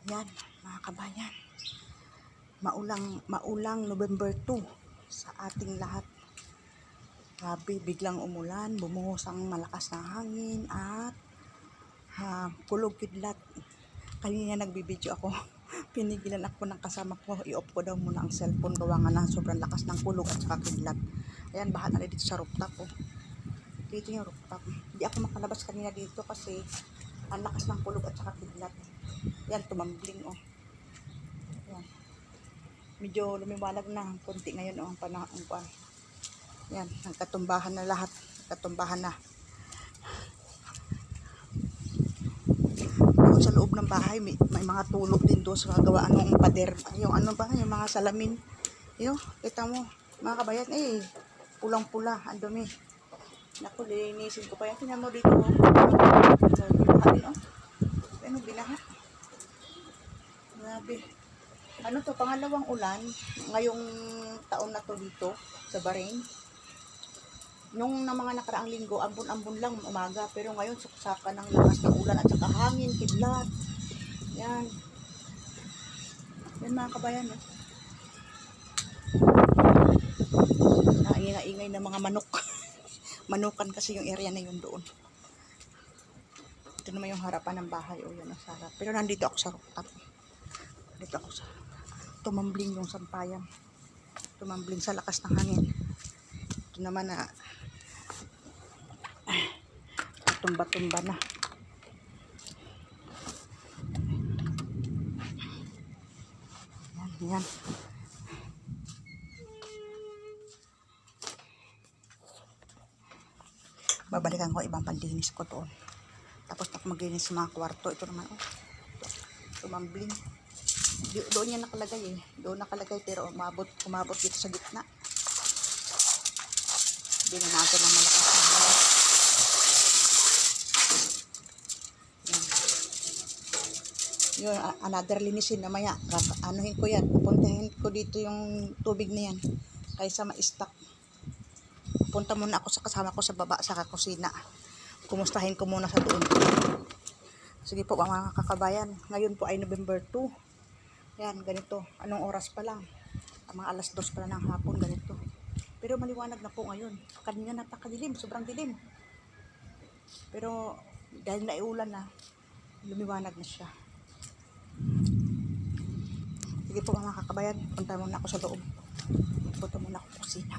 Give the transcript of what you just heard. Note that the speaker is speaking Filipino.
Yan, mga kabayan. Maulang November 2 sa ating lahat. Grabe, biglang umulan, bumuhos ang malakas na hangin at kulog kidlat. Kanina nagbibideo ako. Pinigilan ako ng kasama ko. I-off ko daw muna ang cellphone. Gawa nga na sobrang lakas ng kulog at saka kidlat. Ayan, baha na dito sa rooftop. Oh. Dito yung rooftop. Hindi ako makalabas kanina dito kasi ang lakas ng kulog at saka kidlat. Yan, tumambling. Oh. Yan. Medyo lumiwanag na konti ngayon. Oh, ang panahon. Yan, nagkatumbahan na lahat. Nagkatumbahan na. Doon sa loob ng bahay, may mga tulog din doon sa gawaan ng pader. Yung ano ba, yung mga salamin. Yo, kita mo, mga kabayan, pulang-pula, ang dumi. Naku, linisin ko pa yan. Tingnan mo dito. Binaha din, oh. Ano, binaha. Grabe. Ano to, pangalawang ulan, ngayong taon na to dito, sa Bahrain. Nung na mga nakaraang linggo, ambon-ambon lang umaga. Pero ngayon, suksakan ng lakas ng ulan at saka hangin, kidlat. Yan. Yan mga kabayan. Eh. Naingay-ingay na mga manok. Manukan kasi yung area na yun doon. Ito naman yung harapan ng bahay. O yan ang sarap. Pero nandito ako sa rooftop. Dito ako sa tumambling yung sampayan. Tumambling sa lakas ng hangin. Ito naman na tumba-tumba na. Yan. Babalikan ko ibang pandinis ko doon. Tapos ako maglinis sa mga kwarto. Ito naman, oh. Tumambling. Doon yan nakalagay eh. Doon nakalagay pero umabot dito sa gitna. Binanago ng malakas na hangin. Yun, another linisin na maya. Anuhin ko yan. Pupuntahin ko dito yung tubig na yan. Kaysa ma-stack. Punta muna ako sa kasama ko sa baba sa kusina. Kumustahin ko muna sa doon. Sige po mga kakabayan. Ngayon po ay November 2. Yan, ganito. Anong oras pa lang? Mga alas 2 pa lang ng hapon, ganito. Pero maliwanag na po ngayon. Kanina napakadilim, sobrang dilim. Pero dahil naiulan na, lumiwanag na siya. Sige po mga kakabayan, punta muna ako sa loob. Punta muna ako sa kusina.